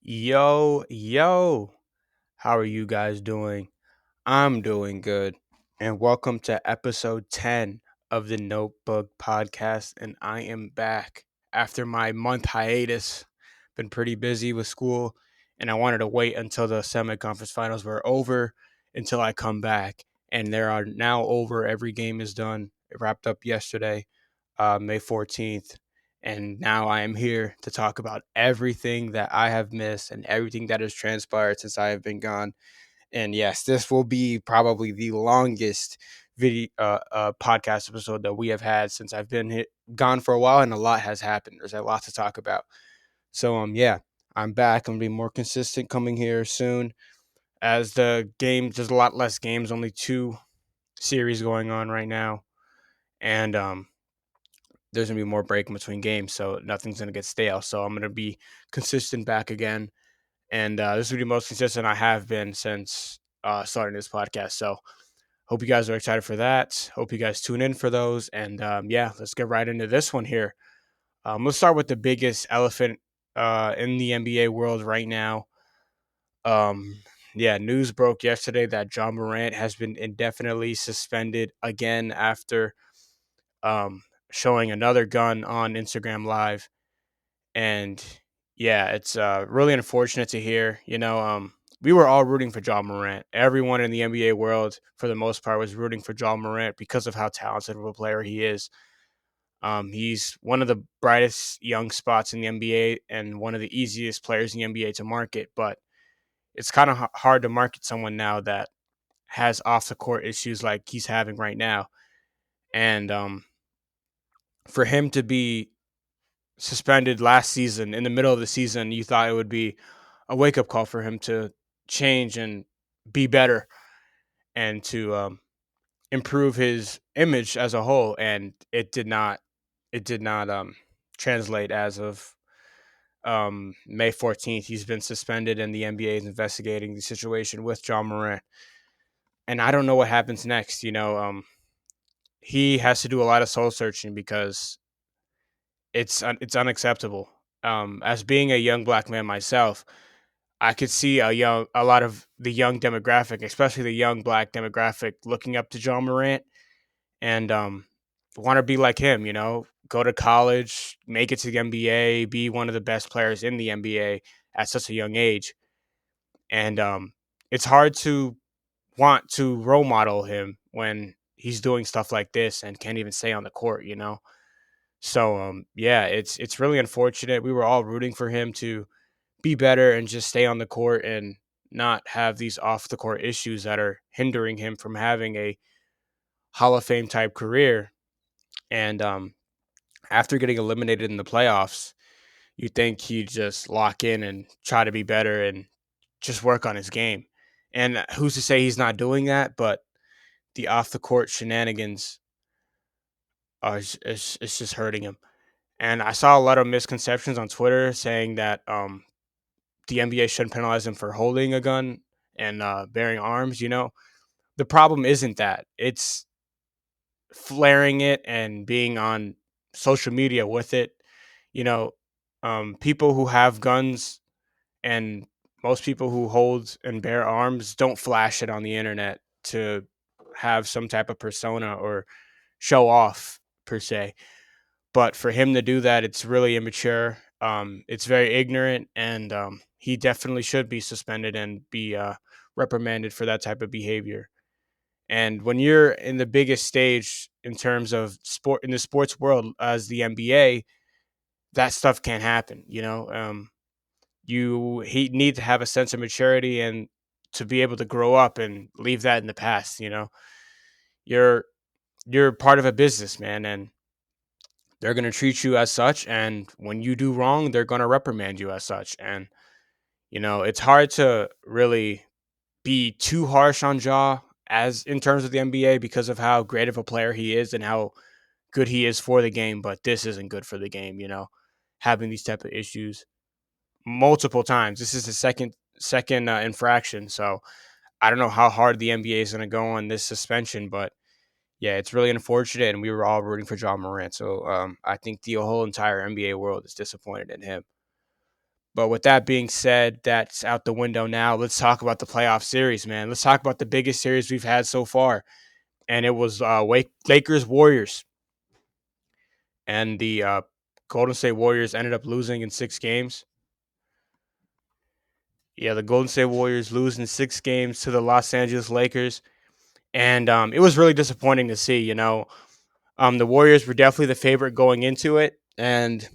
Yo, yo, how are you guys doing? I'm doing good. And welcome to episode 10 of the Notebook podcast. And I am back after my month hiatus. Been pretty busy with school, and I wanted to wait until the semi conference finals were over until I come back. And they are now over. Every game is done. It wrapped up yesterday, May 14th. And now I am here to talk about everything that I have missed and everything that has transpired since I have been gone. And yes, this will be probably the longest podcast episode that we have had since I've been gone for a while, and a lot has happened. There's a lot to talk about. So yeah, I'm back. I'm gonna be more consistent coming here soon. As the games, there's a lot less games, only two series going on right now, and there's gonna be more break in between games, so nothing's gonna get stale. So I'm gonna be consistent back again, and this will be the most consistent I have been since starting this podcast. So hope you guys are excited for that. Hope you guys tune in for those, and yeah, let's get right into this one here. Let's start with the biggest elephant in the NBA world right now. Um, yeah, news broke yesterday that John Morant has been indefinitely suspended again after um, showing another gun on Instagram Live. And yeah, it's really unfortunate to hear. We were all rooting for John Morant. Everyone in the NBA world, for the most part, was rooting for John Morant because of how talented of a player he is. He's one of the brightest young spots in the NBA and one of the easiest players in the NBA to market. But it's kind of hard to market someone now that has off the court issues like he's having right now. And for him to be suspended last season in the middle of the season, you thought it would be a wake up call for him to change and be better and to improve his image as a whole. And it did not. It did not translate as of May 14th. He's been suspended, and the NBA is investigating the situation with John Morant. And I don't know what happens next. He has to do a lot of soul searching because it's unacceptable. As being a young black man myself, I could see a lot of the young demographic, especially the young black demographic, looking up to John Morant and want to be like him. Go to college, make it to the NBA, be one of the best players in the NBA at such a young age, and it's hard to want to role model him when he's doing stuff like this and can't even stay on the court. So yeah, it's really unfortunate. We were all rooting for him to be better and just stay on the court and not have these off the court issues that are hindering him from having a Hall of Fame type career. And after getting eliminated in the playoffs, you think he'd just lock in and try to be better and just work on his game. And who's to say he's not doing that? But the off the court shenanigans are it's just hurting him. And I saw a lot of misconceptions on Twitter saying that the NBA shouldn't penalize him for holding a gun and bearing arms. The problem isn't that; it's flaring it and being on social media with it. You know, people who have guns and most people who hold and bear arms don't flash it on the internet to have some type of persona or show off per se. But for him to do that, it's really immature. It's very ignorant, and he definitely should be suspended and be reprimanded for that type of behavior. And when you're in the biggest stage in terms of sport in the sports world as the NBA, that stuff can't happen. He need to have a sense of maturity and to be able to grow up and leave that in the past. You're you're part of a business, man, and they're going to treat you as such. And when you do wrong, they're going to reprimand you as such. And it's hard to really be too harsh on Jaw as in terms of the NBA because of how great of a player he is and how good he is for the game. But this isn't good for the game. Having these type of issues multiple times. This is the second infraction. So I don't know how hard the NBA is going to go on this suspension, but yeah, it's really unfortunate, and we were all rooting for John Morant. So I think the whole entire NBA world is disappointed in him. But with that being said, that's out the window now. Let's talk about the playoff series, man. Let's talk about the biggest series we've had so far, and it was Lakers Warriors, and the Golden State Warriors ended up losing in 6 games. Yeah, the Golden State Warriors losing 6 games to the Los Angeles Lakers, and it was really disappointing to see. The Warriors were definitely the favorite going into it, and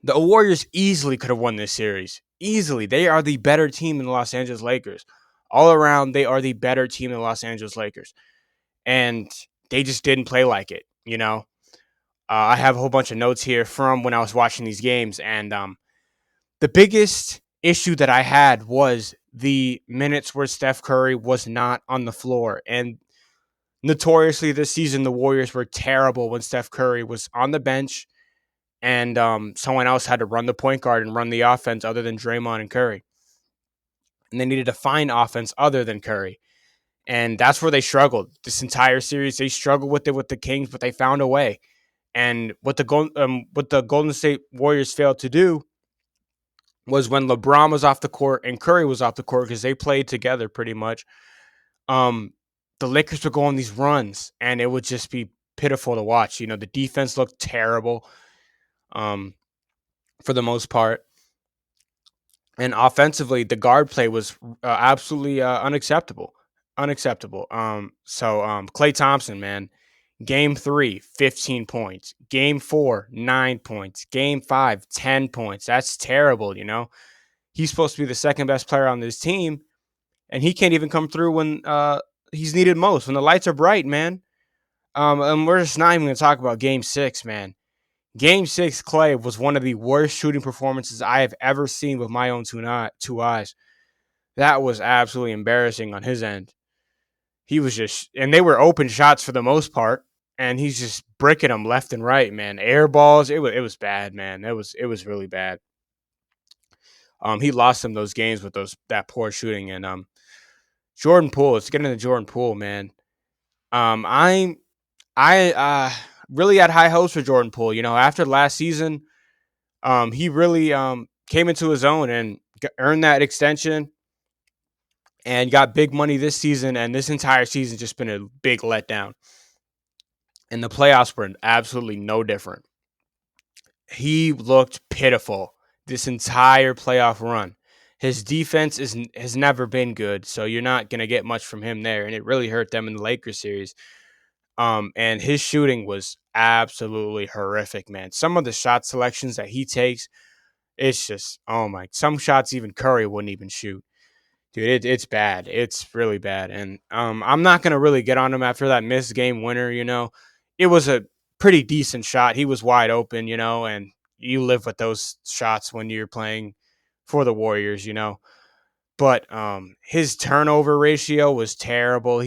the Warriors easily could have won this series. Easily, they are the better team than the Los Angeles Lakers. All around, they are the better team than the Los Angeles Lakers, and they just didn't play like it. I have a whole bunch of notes here from when I was watching these games, and the biggest issue that I had was the minutes where Steph Curry was not on the floor. And notoriously this season, the Warriors were terrible when Steph Curry was on the bench and someone else had to run the point guard and run the offense other than Draymond and Curry. And they needed to find offense other than Curry. And that's where they struggled. This entire series, they struggled with it with the Kings, but they found a way. And what the Golden State Warriors failed to do was when LeBron was off the court and Curry was off the court because they played together pretty much. Um, the Lakers would go on these runs, and it would just be pitiful to watch. The defense looked terrible, for the most part, and offensively, the guard play was absolutely unacceptable. Unacceptable. Klay Thompson, man, Game 3, 15 points. Game 4, 9 points. Game 5, 10 points. That's terrible. He's supposed to be the second best player on this team, and he can't even come through when he's needed most, when the lights are bright, man. And we're just not even going to talk about Game 6, man. Game 6, Klay was one of the worst shooting performances I have ever seen with my own two eyes. That was absolutely embarrassing on his end. He was just, and they were open shots for the most part, and he's just bricking them left and right, man. Air balls, it was bad, man. It was really bad. He lost them those games with that poor shooting, and Jordan Poole. Let's get into Jordan Poole, man. I really had high hopes for Jordan Poole. After last season, he really came into his own and earned that extension and got big money this season. And this entire season just been a big letdown. And the playoffs were absolutely no different. He looked pitiful this entire playoff run. His defense has never been good, so you're not going to get much from him there. And it really hurt them in the Lakers series. And his shooting was absolutely horrific, man. Some of the shot selections that he takes, it's just, oh my, some shots even Curry wouldn't even shoot. Dude, it's bad. It's really bad. And I'm not going to really get on him after that missed game winner. It was a pretty decent shot. He was wide open, and you live with those shots when you're playing for the Warriors. But his turnover ratio was terrible.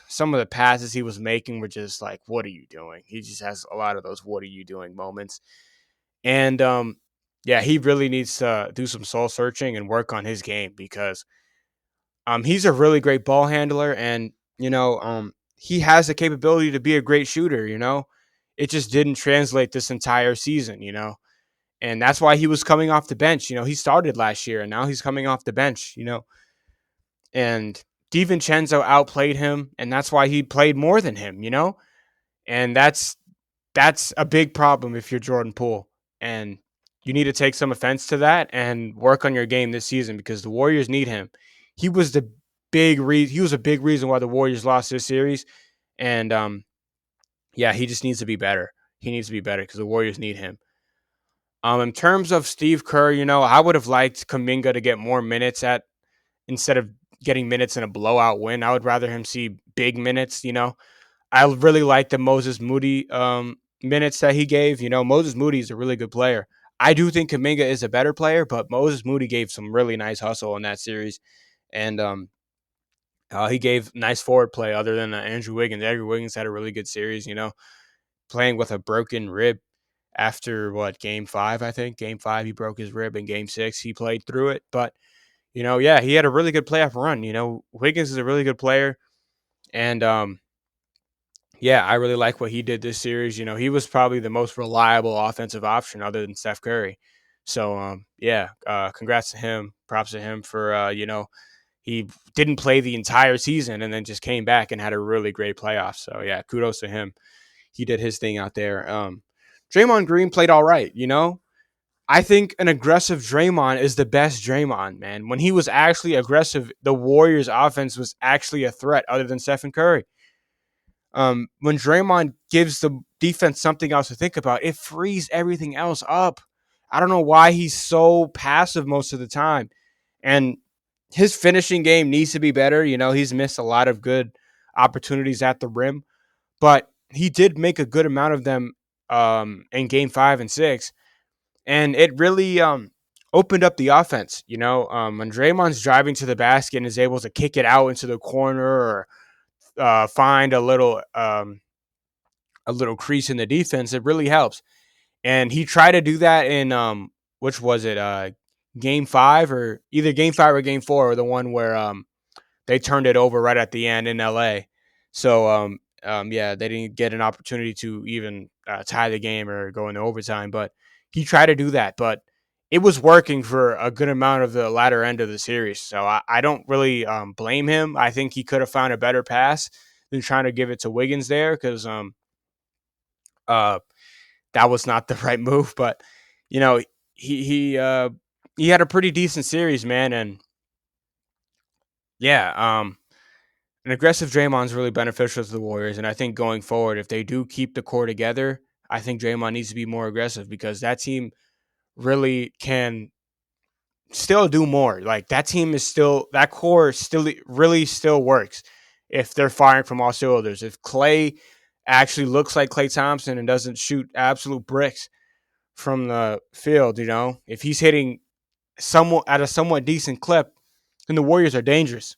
Some of the passes he was making were just like, what are you doing? He just has a lot of those what are you doing moments. And yeah, he really needs to do some soul searching and work on his game because he's a really great ball handler and he has the capability to be a great shooter. It just didn't translate this entire season. And that's why he was coming off the bench. He started last year and now he's coming off the bench. And DiVincenzo outplayed him, and that's why he played more than him. And that's a big problem if you're Jordan Poole. And you need to take some offense to that and work on your game this season because the Warriors need him. He was a big reason why the Warriors lost this series. And yeah, he just needs to be better. He needs to be better because the Warriors need him. In terms of Steve Kerr, I would have liked Kuminga to get more minutes instead of getting minutes in a blowout win. I would rather him see big minutes. I really like the Moses Moody minutes that he gave. Moses Moody is a really good player. I do think Kuminga is a better player, but Moses Moody gave some really nice hustle in that series, and he gave nice forward play. Other than Andrew Wiggins, had a really good series. Playing with a broken rib after Game 5, I think. Game 5, he broke his rib. In Game 6, he played through it, but yeah, he had a really good playoff run. Wiggins is a really good player, and yeah, I really like what he did this series. He was probably the most reliable offensive option other than Steph Curry. So yeah, congrats to him. Props to him for he didn't play the entire season and then just came back and had a really great playoff. So yeah, kudos to him. He did his thing out there. Draymond Green played all right. I think an aggressive Draymond is the best Draymond, man. When he was actually aggressive, the Warriors' offense was actually a threat other than Stephen Curry. When Draymond gives the defense something else to think about, it frees everything else up. I don't know why he's so passive most of the time. And his finishing game needs to be better. He's missed a lot of good opportunities at the rim, but he did make a good amount of them in game 5 and 6. And it really opened up the offense. When Draymond's driving to the basket and is able to kick it out into the corner or find a little crease in the defense, it really helps. And he tried to do that in which was it, game 5, or either game 5 or game 4, or the one where they turned it over right at the end in LA. So yeah, they didn't get an opportunity to even tie the game or go into overtime, but he tried to do that, but it was working for a good amount of the latter end of the series. So I don't really blame him. I think he could have found a better pass than trying to give it to Wiggins there, because uh, that was not the right move. But you know, he he uh, he had a pretty decent series, man, and yeah, an aggressive Draymond's really beneficial to the Warriors, and I think going forward, if they do keep the core together, I think Draymond needs to be more aggressive, because that team really can still do more. Like, that core still really still works if they're firing from all cylinders. If Clay actually looks like Clay Thompson and doesn't shoot absolute bricks from the field, if he's hitting somewhat at a somewhat decent clip, then the Warriors are dangerous,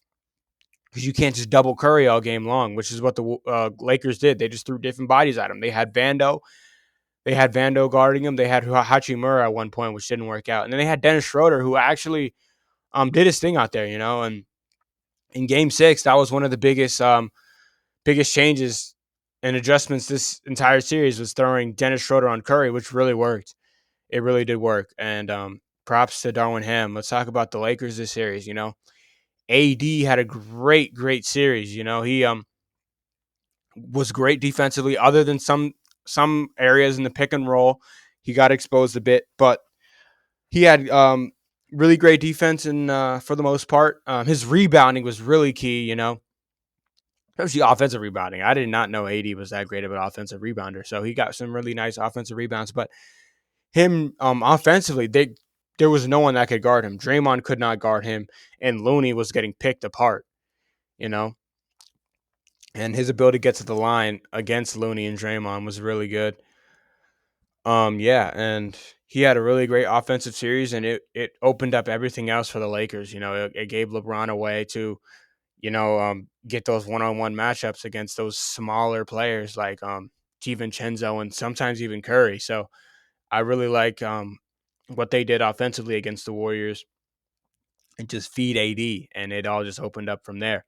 because you can't just double Curry all game long, which is what the Lakers did. They just threw different bodies at him. They had Vando guarding him. They had Hachimura at one point, which didn't work out, and then they had Dennis Schroeder, who actually did his thing out there, and in Game 6, that was one of the biggest changes and adjustments this entire series, was throwing Dennis Schroeder on Curry, which really worked. It really did work, and props to Darwin Ham. Let's talk about the Lakers this series. AD had a great series. He was great defensively, other than some areas in the pick and roll. He got exposed a bit, but he had really great defense, and for the most part, his rebounding was really key. Especially offensive rebounding. I did not know AD was that great of an offensive rebounder, so he got some really nice offensive rebounds. But him offensively, there was no one that could guard him. Draymond could not guard him, and Looney was getting picked apart. You know, and his ability to get to the line against Looney and Draymond was really good. Yeah, and he had a really great offensive series, and it opened up everything else for the Lakers. It gave LeBron a way to get those one-on-one matchups against those smaller players like DiVincenzo and sometimes even Curry. So I really like what they did offensively against the Warriors, and just feed AD, and it all just opened up from there.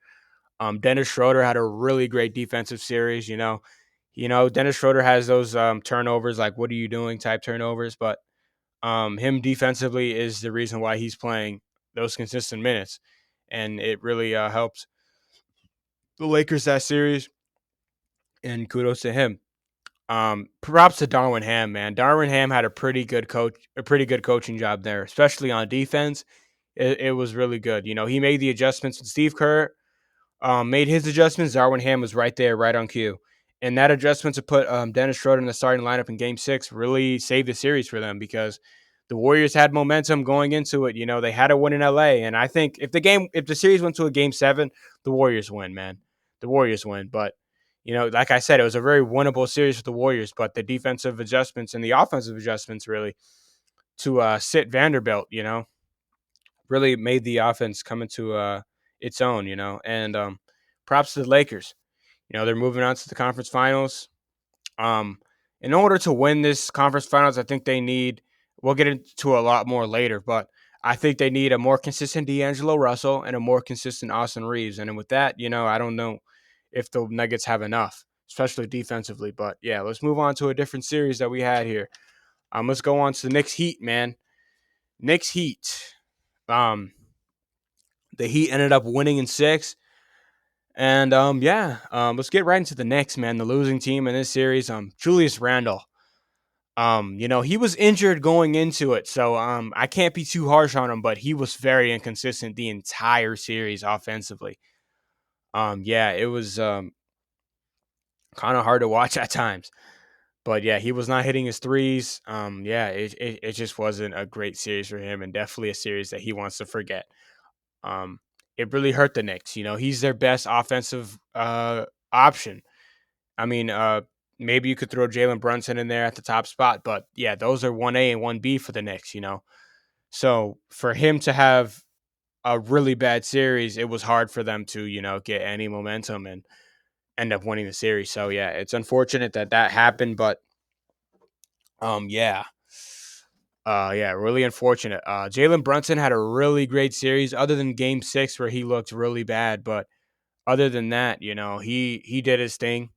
Dennis Schroeder had a really great defensive series. Dennis Schroeder has those turnovers, like "what are you doing" type turnovers, but him defensively is the reason why he's playing those consistent minutes, and it really helps the Lakers that series. And kudos to him. Props to Darwin Ham, man. Darwin Ham had a pretty good coaching job there, especially on defense. It was really good. He made the adjustments when Steve Kerr made his adjustments. Darwin Ham was right there, right on cue. And that adjustment to put Dennis Schroeder in the starting lineup in Game 6 really saved the series for them, because the Warriors had momentum going into it. They had a win in LA, and I think if the series went to a Game 7, the Warriors win, man. The Warriors win, but like I said, it was a very winnable series for the Warriors. But the defensive adjustments and the offensive adjustments, really, to sit Vanderbilt, really made the offense come into its own. And props to the Lakers. They're moving on to the conference finals. In order to win this conference finals, I think they need. We'll get into a lot more later, but I think they need a more consistent D'Angelo Russell and a more consistent Austin Reeves. And with that, I don't know if the Nuggets have enough, especially defensively. But yeah, let's move on to a different series that we had here. Let's go on to the Knicks Heat, man. Knicks Heat. Um, the Heat ended up winning in six. And let's get right into the Knicks, man. The losing team in this series, Julius Randle. He was injured going into it, so I can't be too harsh on him, but he was very inconsistent the entire series offensively. It was kind of hard to watch at times. But yeah, he was not hitting his threes. It just wasn't a great series for him, and definitely a series that he wants to forget. Um, it really hurt the Knicks. He's their best offensive option. I mean, maybe you could throw Jalen Brunson in there at the top spot, but yeah, those are 1A and 1B for the Knicks. So for him to have a really bad series, it was hard for them to, get any momentum and end up winning the series. So yeah, it's unfortunate that happened, but um, yeah. Really unfortunate. Jalen Brunson had a really great series, other than Game 6 where he looked really bad. But other than that, he did his thing.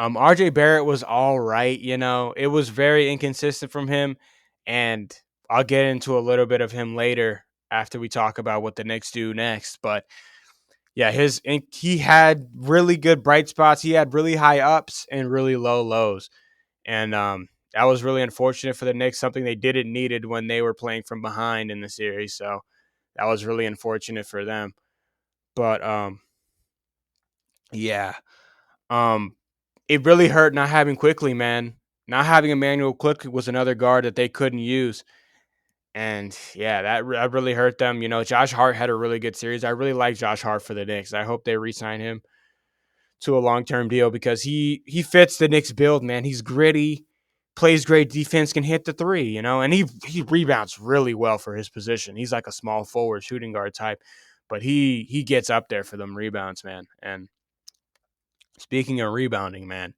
RJ Barrett was all right. It was very inconsistent from him, and I'll get into a little bit of him later after we talk about what the Knicks do next. But yeah, he had really good bright spots. He had really high ups and really low lows. And that was really unfortunate for the Knicks, something they didn't needed when they were playing from behind in the series. So that was really unfortunate for them. But yeah, um, it really hurt not having Quickly, man. Not having Emmanuel Quickly was another guard that they couldn't use. And yeah, that really hurt them. Josh Hart had a really good series. I really like Josh Hart for the Knicks. I hope they re-sign him to a long-term deal because he fits the Knicks build, man. He's gritty, plays great defense, can hit the three, and he rebounds really well for his position. He's like a small forward shooting guard type, but he gets up there for them rebounds, man. And speaking of rebounding, man,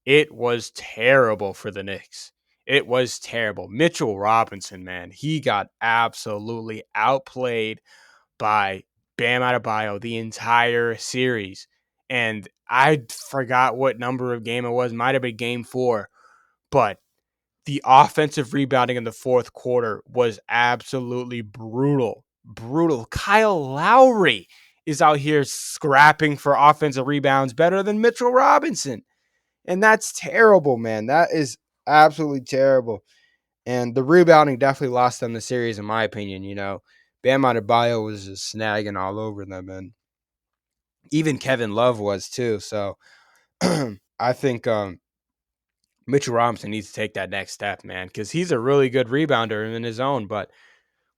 it was terrible for the Knicks. It was terrible. Mitchell Robinson, man, he got absolutely outplayed by Bam Adebayo the entire series. And I forgot what number of game it was. Might have been game 4. But the offensive rebounding in the fourth quarter was absolutely brutal. Brutal. Kyle Lowry is out here scrapping for offensive rebounds better than Mitchell Robinson. And that's terrible, man. That is absolutely terrible. And the rebounding definitely lost them the series, in my opinion. Bam Adebayo was just snagging all over them, and even Kevin Love was too. So I think Mitchell Robinson needs to take that next step, man, because he's a really good rebounder in his own. But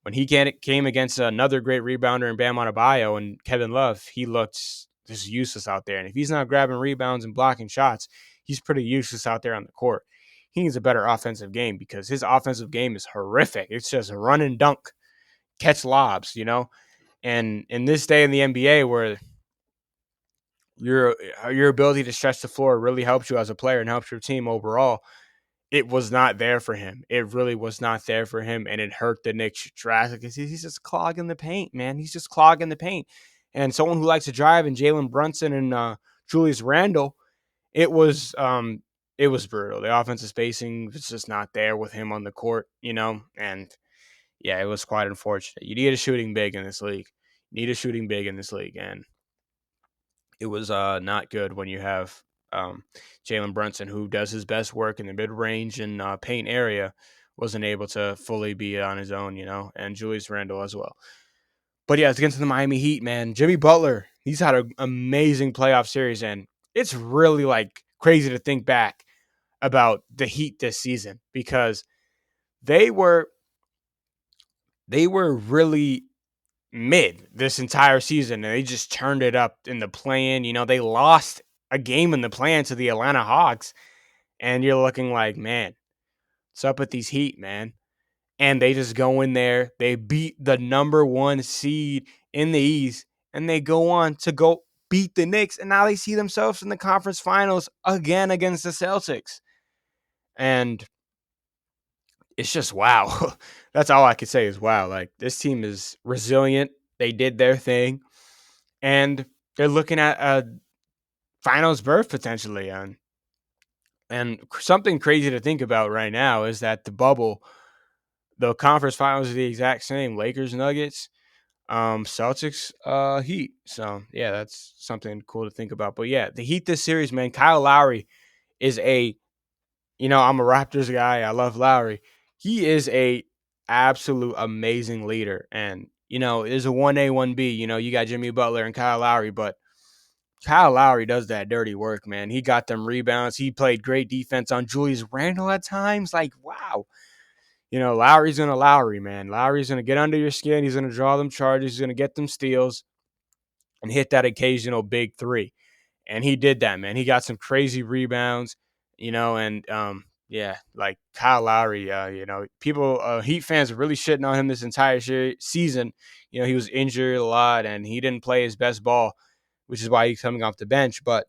when he came against another great rebounder in Bam Adebayo and Kevin Love, he looked just useless out there. And if he's not grabbing rebounds and blocking shots, he's pretty useless out there on the court. He needs a better offensive game because his offensive game is horrific. It's just run and dunk, catch lobs. And in this day in the NBA where your ability to stretch the floor really helps you as a player and helps your team overall, it was not there for him. It really was not there for him, and it hurt the Knicks drastically. He's just clogging the paint, man. He's just clogging the paint. And someone who likes to drive, and Jalen Brunson and Julius Randle, it was brutal. The offensive spacing was just not there with him on the court. And yeah, it was quite unfortunate. You need a shooting big in this league. And it was not good when you have Jalen Brunson, who does his best work in the mid range and paint area, wasn't able to fully be on his own, and Julius Randle as well. But yeah, let's get into the Miami Heat, man. Jimmy Butler, he's had an amazing playoff series, and it's really like crazy to think back about the Heat this season because they were really mid this entire season, and they just turned it up in the play-in. They lost a game in the play-in to the Atlanta Hawks, and you're looking like, man, what's up with these Heat, man? And they just go in there, they beat the number 1 seed in the East, and they go on to go beat the Knicks, and now they see themselves in the conference finals again against the Celtics. And it's just wow. That's all I could say is wow. Like, this team is resilient. They did their thing, and they're looking at a finals berth potentially. And something crazy to think about right now is that the The conference finals are the exact same: Lakers, Nuggets, Celtics, Heat. So yeah, that's something cool to think about. But yeah, the Heat this series, man. Kyle Lowry is a, I'm a Raptors guy. I love Lowry. He is a absolute amazing leader. And, there's a 1A, 1B. You got Jimmy Butler and Kyle Lowry, but Kyle Lowry does that dirty work, man. He got them rebounds. He played great defense on Julius Randle at times. Like, wow. Lowry's going to Lowry, man. Lowry's going to get under your skin. He's going to draw them charges. He's going to get them steals and hit that occasional big three. And he did that, man. He got some crazy rebounds, and yeah, like Kyle Lowry, people, Heat fans are really shitting on him this entire season. He was injured a lot and he didn't play his best ball, which is why he's coming off the bench. But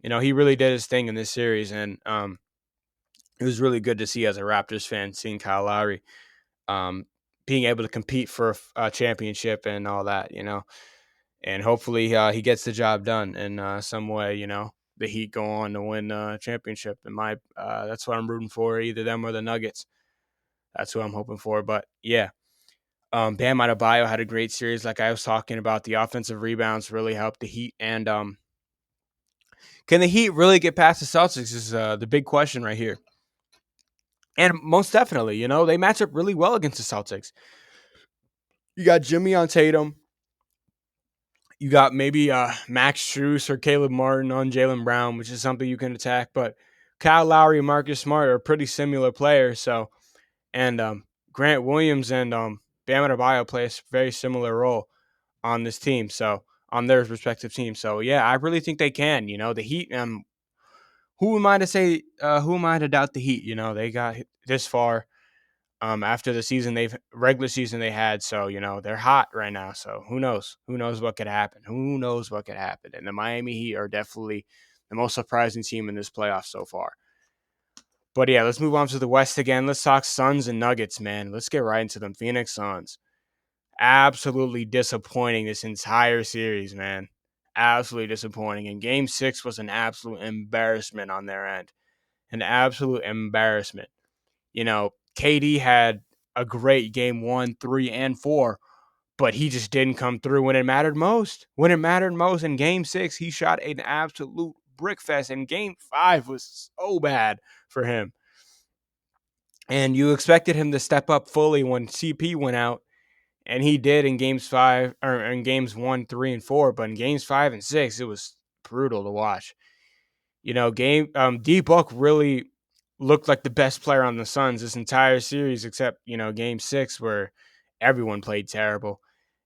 he really did his thing in this series, and it was really good to see as a Raptors fan seeing Kyle Lowry um, being able to compete for a championship and all that, and hopefully he gets the job done in some way. The Heat go on to win a championship. That's what I'm rooting for, either them or the Nuggets. That's who I'm hoping for. But yeah, Bam Adebayo had a great series. Like I was talking about, the offensive rebounds really helped the Heat. And can the Heat really get past the Celtics is the big question right here. And most definitely, they match up really well against the Celtics. You got Jimmy on Tatum. You got maybe Max Strus or Caleb Martin on Jaylen Brown, which is something you can attack. But Kyle Lowry and Marcus Smart are pretty similar players. So, and Grant Williams and Bam Adebayo play a very similar role on this team. So, on their respective teams. So, yeah, I really think they can. The Heat. Who am I to say? Who am I to doubt the Heat? They got this far. After the regular season they had. So, they're hot right now. So who knows? Who knows what could happen? Who knows what could happen? And the Miami Heat are definitely the most surprising team in this playoff so far. But yeah, let's move on to the West again. Let's talk Suns and Nuggets, man. Let's get right into them. Phoenix Suns. Absolutely disappointing this entire series, man. Absolutely disappointing. And game 6 was an absolute embarrassment on their end. An absolute embarrassment. KD had a great game 1, 3, and 4, but he just didn't come through when it mattered most. When it mattered most in game 6, he shot an absolute brick fest, and game 5 was so bad for him. And you expected him to step up fully when CP went out, and he did in games 5 or in games 1, 3, and 4, but in games 5 and 6, it was brutal to watch. D-Book really looked like the best player on the Suns this entire series, except, game 6 where everyone played terrible.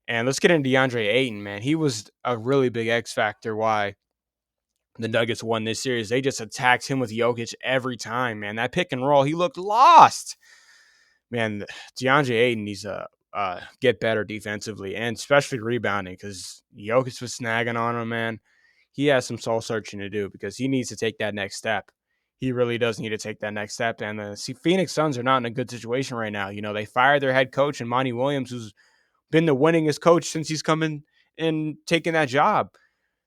And let's get into DeAndre Ayton, man. He was a really big X factor why the Nuggets won this series. They just attacked him with Jokic every time, man. That pick and roll, he looked lost. Man, DeAndre Ayton needs to get better defensively and especially rebounding because Jokic was snagging on him, man. He has some soul searching to do because he needs to take that next step. He really does need to take that next step. And the Phoenix Suns are not in a good situation right now. They fired their head coach and Monty Williams, who's been the winningest coach since he's come in and taken that job.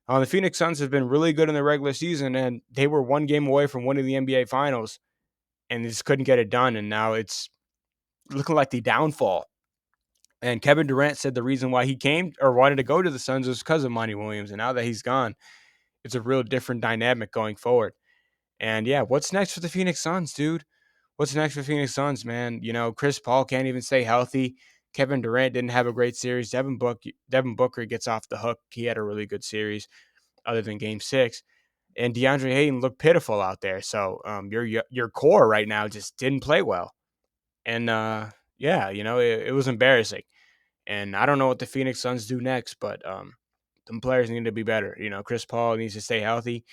The Phoenix Suns have been really good in the regular season, and they were one game away from winning the NBA Finals, and they just couldn't get it done. And now it's looking like the downfall. And Kevin Durant said the reason why he came or wanted to go to the Suns was because of Monty Williams. And now that he's gone, it's a real different dynamic going forward. And yeah, what's next for the Phoenix Suns, dude? What's next for Phoenix Suns, man? Chris Paul can't even stay healthy. Kevin Durant didn't have a great series. Devin Booker gets off the hook. He had a really good series other than game 6. And DeAndre Ayton looked pitiful out there. So your core right now just didn't play well. And yeah, it was embarrassing. And I don't know what the Phoenix Suns do next, but them players need to be better. Chris Paul needs to stay healthy.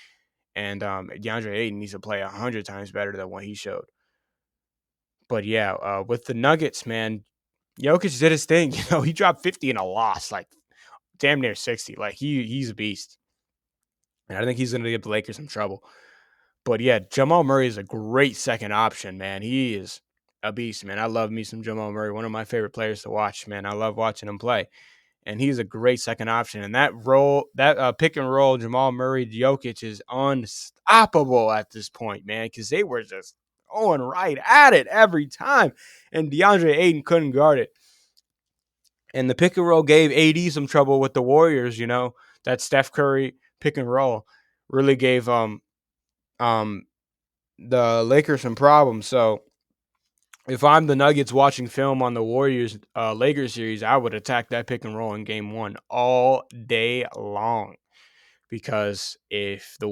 And DeAndre Ayton needs to play 100 times better than what he showed. But yeah, with the Nuggets, man, Jokic did his thing. He dropped 50 in a loss, like damn near 60. Like he's a beast. And I think he's going to give the Lakers some trouble. But yeah, Jamal Murray is a great second option, man. He is a beast, man. I love me some Jamal Murray. One of my favorite players to watch, man. I love watching him play. And he's a great second option. And that pick and roll, Jamal Murray, Jokic is unstoppable at this point, man, because they were just going right at it every time. And DeAndre Ayton couldn't guard it. And the pick and roll gave AD some trouble with the Warriors, that Steph Curry pick and roll really gave um the Lakers some problems. So if I'm the Nuggets watching film on the Warriors Lakers series, I would attack that pick and roll in game 1 all day long. Because if the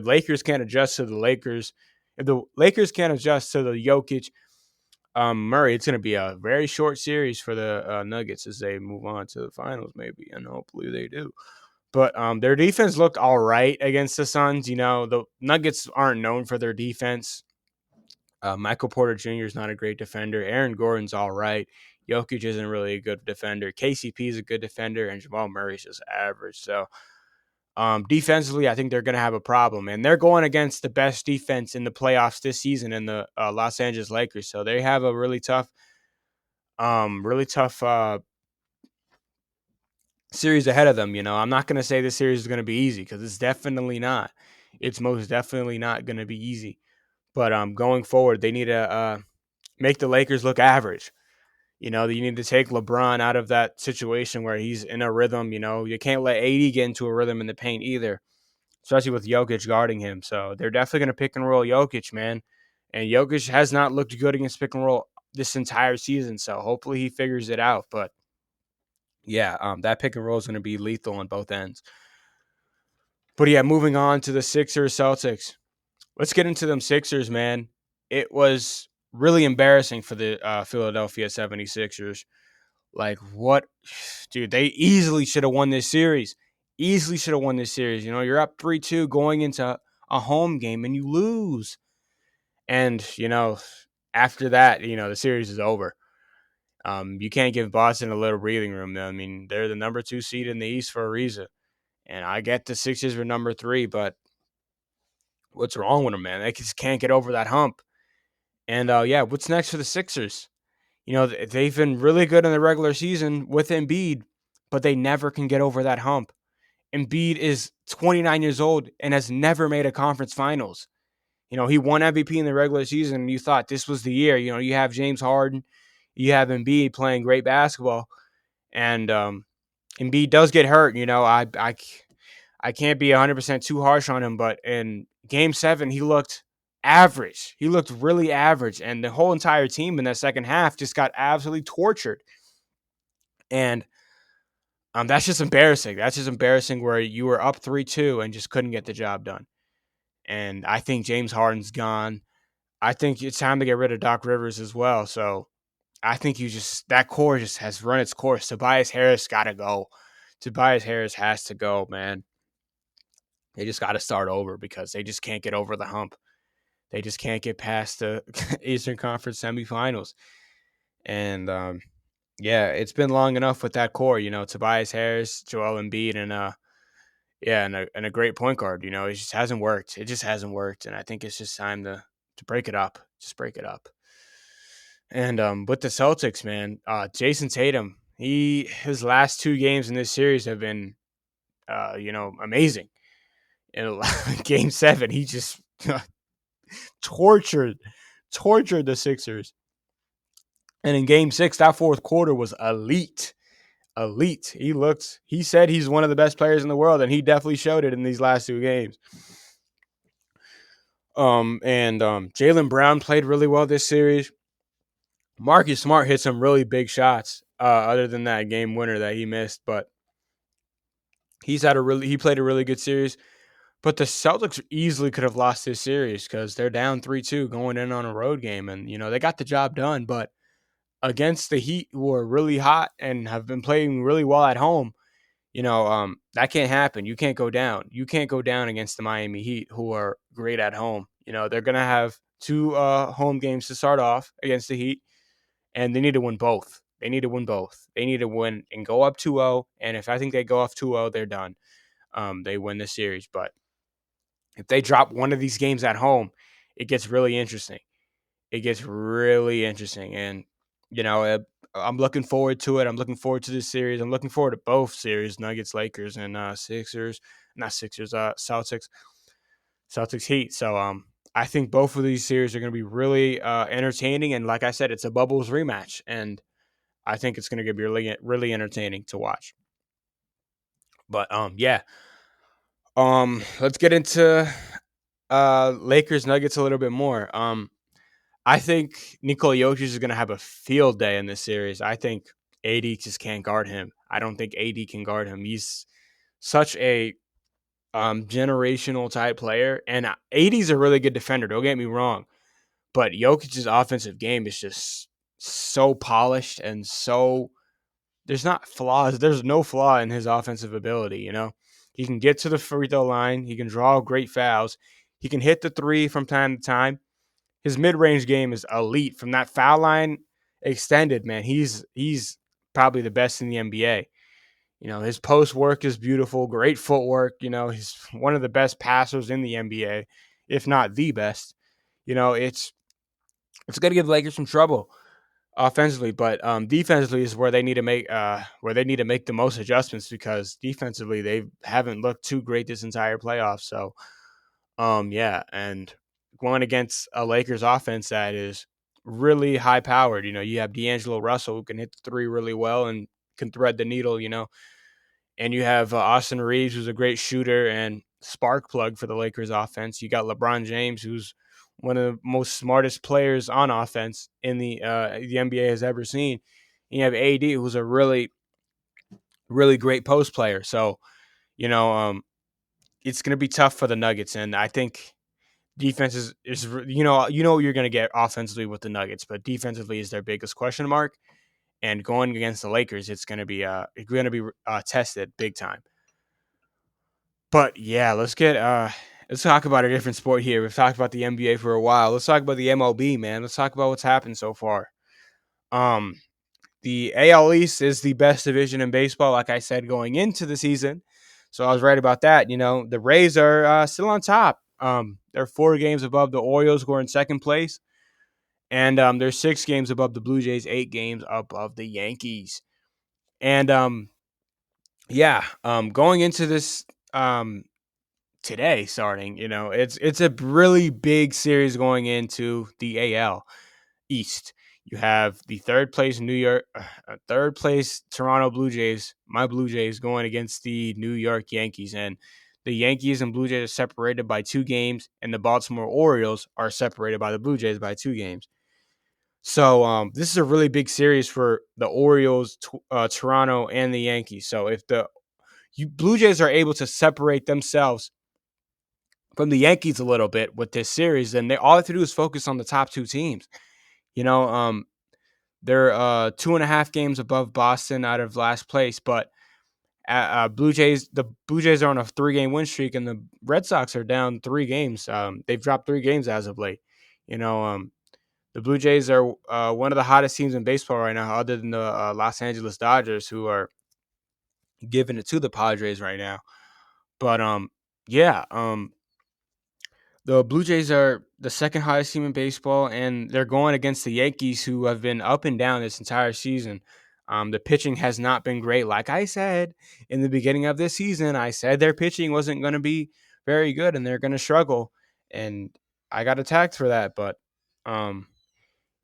Lakers can't adjust to the Lakers, if the Lakers can't adjust to the Jokic Murray, it's going to be a very short series for the Nuggets as they move on to the finals, maybe, and hopefully they do. But their defense looked all right against the Suns. The Nuggets aren't known for their defense. Michael Porter Jr. is not a great defender. Aaron Gordon's all right. Jokic isn't really a good defender. KCP is a good defender, and Jamal Murray's just average. So defensively, I think they're going to have a problem. And they're going against the best defense in the playoffs this season in the Los Angeles Lakers. So they have a really tough series ahead of them. I'm not going to say this series is going to be easy because it's definitely not. It's most definitely not going to be easy. But going forward, they need to make the Lakers look average. You need to take LeBron out of that situation where he's in a rhythm. You can't let AD get into a rhythm in the paint either, especially with Jokic guarding him. So they're definitely going to pick and roll Jokic, man. And Jokic has not looked good against pick and roll this entire season. So hopefully he figures it out. But yeah, that pick and roll is going to be lethal on both ends. But yeah, moving on to the Sixers Celtics. Let's get into them Sixers, man. It was really embarrassing for the Philadelphia 76ers. Like, what? Dude, they easily should have won this series. Easily should have won this series. You're up 3-2 going into a home game and you lose. And, after that, the series is over. You can't give Boston a little breathing room. I mean, they're the number 2 seed in the East for a reason. And I get the Sixers were number 3, but what's wrong with them, man? They just can't get over that hump. And, yeah, what's next for the Sixers? They've been really good in the regular season with Embiid, but they never can get over that hump. Embiid is 29 years old and has never made a conference finals. He won MVP in the regular season, and you thought this was the year. You have James Harden, you have Embiid playing great basketball, and Embiid does get hurt. I can't be 100% too harsh on him, but in Game 7, he looked average. He looked really average, and the whole entire team in that second half just got absolutely tortured. And that's just embarrassing. That's just embarrassing where you were up 3-2 and just couldn't get the job done. And I think James Harden's gone. I think it's time to get rid of Doc Rivers as well. So I think that core just has run its course. Tobias Harris got to go. Tobias Harris has to go, man. They just got to start over because they just can't get over the hump. They just can't get past the Eastern Conference semifinals. And yeah, it's been long enough with that core. Tobias Harris, Joel Embiid, and and a great point guard. It just hasn't worked. It just hasn't worked, and I think it's just time to break it up. Just break it up. And with the Celtics, man, Jason Tatum, his last 2 games in this series have been, amazing. In Game 7, he just tortured the Sixers. And in Game 6, that fourth quarter was elite. Elite. He said he's one of the best players in the world, and he definitely showed it in these last 2 games. And Jaylen Brown played really well this series. Marcus Smart hit some really big shots, other than that game winner that he missed, but he played a really good series. But the Celtics easily could have lost this series because they're down 3-2 going in on a road game, and they got the job done. But against the Heat, who are really hot and have been playing really well at home, that can't happen. You can't go down. You can't go down against the Miami Heat, who are great at home. They're gonna have 2 home games to start off against the Heat, and they need to win both. They need to win both. They need to win and go up 2-0. And if I think they go off 2-0, they're done. They win the series. But if they drop one of these games at home, it gets really interesting. It gets really interesting. And, I'm looking forward to it. I'm looking forward to this series. I'm looking forward to both series, Nuggets, Lakers, and Celtics Heat. So I think both of these series are going to be really entertaining. And like I said, it's a bubbles rematch, and I think it's going to be really, really entertaining to watch. But yeah. Let's get into Lakers Nuggets a little bit more. I think Nikola Jokic is going to have a field day in this series. I think AD just can't guard him. I don't think AD can guard him. He's such a generational type player, and AD's a really good defender. Don't get me wrong, but Jokic's offensive game is just so polished and so there's not flaws. There's no flaw in his offensive ability. He can get to the free throw line. He can draw great fouls. He can hit the three from time to time. His mid range game is elite. From that foul line extended, man, he's probably the best in the NBA. His post work is beautiful, great footwork. He's one of the best passers in the NBA, if not the best. It's going to give the Lakers some trouble offensively, but defensively is where they need to make the most adjustments because defensively they haven't looked too great this entire playoff. So yeah, and going against a Lakers offense that is really high powered. You have D'Angelo Russell who can hit the three really well and can thread the needle. And you have Austin Reeves, who's a great shooter and spark plug for the Lakers offense. You got LeBron James, who's one of the most smartest players on offense in the NBA has ever seen. And you have AD, who's a really, really great post player. So, you know, um, it's going to be tough for the Nuggets. And I think defense is what you're going to get offensively with the Nuggets, but defensively is their biggest question mark. And going against the Lakers, it's going to be tested big time. But yeah, let's talk about a different sport here. We've talked about the NBA for a while. Let's talk about the MLB, man. Let's talk about what's happened so far. Um, the AL East is the best division in baseball, like I said going into the season. So I was right about that. The Rays are still on top. They're 4 games above the Orioles, who are in second place, and they're 6 games above the Blue Jays, 8 games above the Yankees. And yeah, going into this today starting, it's a really big series going into the AL East. You have the third place Toronto Blue Jays, my Blue Jays, going against the New York Yankees. And the Yankees and Blue Jays are separated by 2 games, and the Baltimore Orioles are separated by the Blue Jays by 2 games. So this is a really big series for the Orioles, Toronto, and the Yankees. So if the Blue Jays are able to separate themselves from the Yankees a little bit with this series, then all they have to do is focus on the top 2 teams. You know, um, they're 2.5 games above Boston out of last place, but the Blue Jays are on a 3-game win streak, and the Red Sox are down 3 games. They've dropped 3 games as of late. You know, the Blue Jays are one of the hottest teams in baseball right now, other than the Los Angeles Dodgers, who are giving it to the Padres right now. But yeah, the Blue Jays are the second highest team in baseball, and they're going against the Yankees, who have been up and down this entire season. The pitching has not been great. Like I said in the beginning of this season, I said their pitching wasn't going to be very good and they're going to struggle. And I got attacked for that. But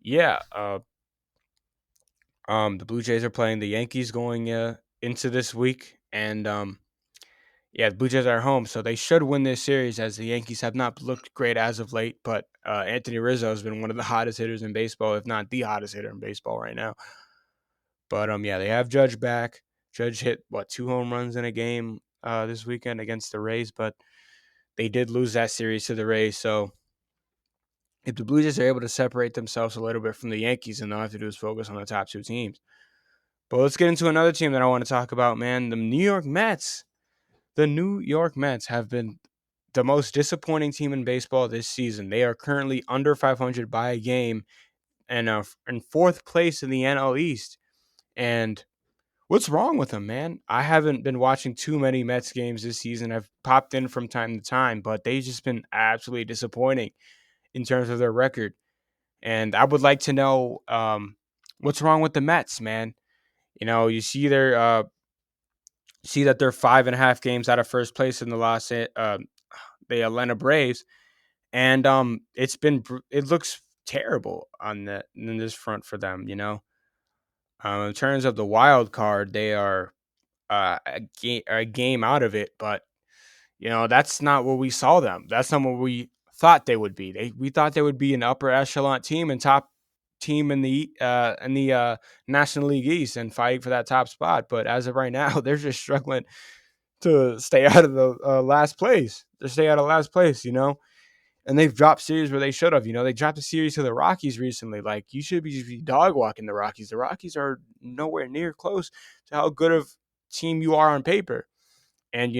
yeah, the Blue Jays are playing the Yankees going into this week. And yeah, the Blue Jays are home, so they should win this series as the Yankees have not looked great as of late. But Anthony Rizzo has been one of the hottest hitters in baseball, if not the hottest hitter in baseball right now. But yeah, they have Judge back. Judge hit 2 home runs in a game this weekend against the Rays, but they did lose that series to the Rays. So if the Blue Jays are able to separate themselves a little bit from the Yankees, then they'll have to do is focus on the top 2 teams. But let's get into another team that I want to talk about, man. The New York Mets. The New York Mets have been the most disappointing team in baseball this season. They are currently under 500 by a game and in 4th place in the NL East. And what's wrong with them, man? I haven't been watching too many Mets games this season. I've popped in from time to time, but they've just been absolutely disappointing in terms of their record. And I would like to know what's wrong with the Mets, man. You see that they're 5.5 games out of first place in the Atlanta Braves, and it looks terrible on the in this front for them. In terms of the wild card, they are a game out of it, but that's not what we saw them. That's not what we thought they would be. We thought they would be an upper echelon team and top team in the National League East and fighting for that top spot. But as of right now, they're just struggling to stay out of the last place. To stay out of last place, and they've dropped series where they should have. They dropped a series to the Rockies recently. Like, you should be dog walking the Rockies. The Rockies are nowhere near close to how good of team you are on paper. And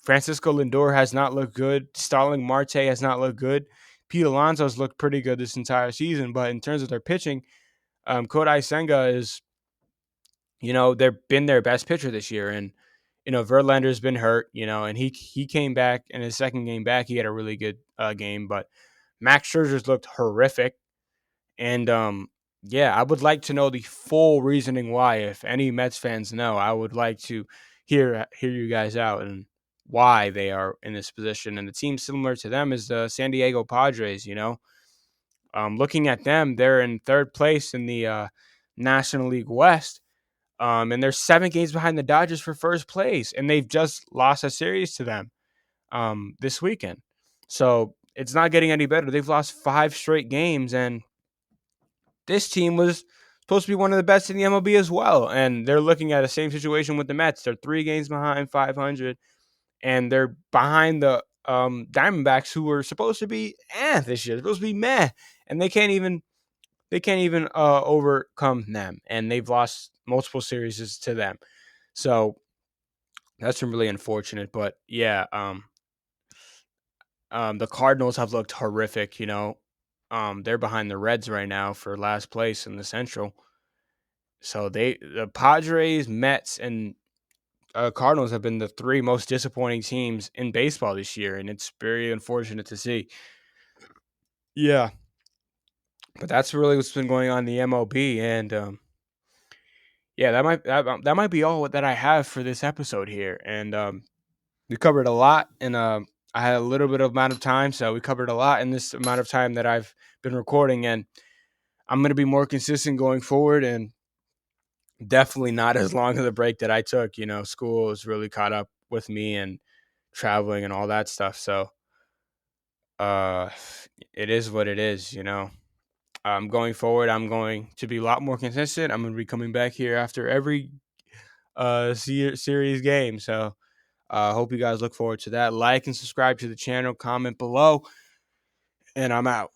Francisco Lindor has not looked good. Starling Marte has not looked good. Pete Alonso's looked pretty good this entire season, but in terms of their pitching, Kodai Senga is, they've been their best pitcher this year, and Verlander's been hurt, and he came back in his second game back. He had a really good game, but Max Scherzer's looked horrific, and yeah, I would like to know the full reasoning why. If any Mets fans know, I would like to hear you guys out and why they are in this position. And the team similar to them is the San Diego Padres. Looking at them, they're in third place in the National League West. And they're 7 games behind the Dodgers for first place, and they've just lost a series to them this weekend. So it's not getting any better. They've lost 5 straight games, and this team was supposed to be one of the best in the MLB as well. And they're looking at the same situation with the Mets. They're 3 games behind 500, and they're behind the Diamondbacks, who were supposed to be this year. They're supposed to be meh, and they can't even overcome them, and they've lost multiple series to them. So that's been really unfortunate. But yeah, the Cardinals have looked horrific. They're behind the Reds right now for last place in the Central. So the Padres, Mets, and Cardinals have been the 3 most disappointing teams in baseball this year, and it's very unfortunate to see. Yeah, but that's really what's been going on in the MLB, and yeah, that might be all that I have for this episode here, and we covered a lot, and I had a little bit of amount of time, so we covered a lot in this amount of time that I've been recording, and I'm going to be more consistent going forward, and definitely not as long of the break that I took. School has really caught up with me, and traveling and all that stuff. So uh, it is what it is. Going forward, I'm going to be a lot more consistent. I'm going to be coming back here after every series game. So hope you guys look forward to that. Like and subscribe to the channel, comment below, and I'm out.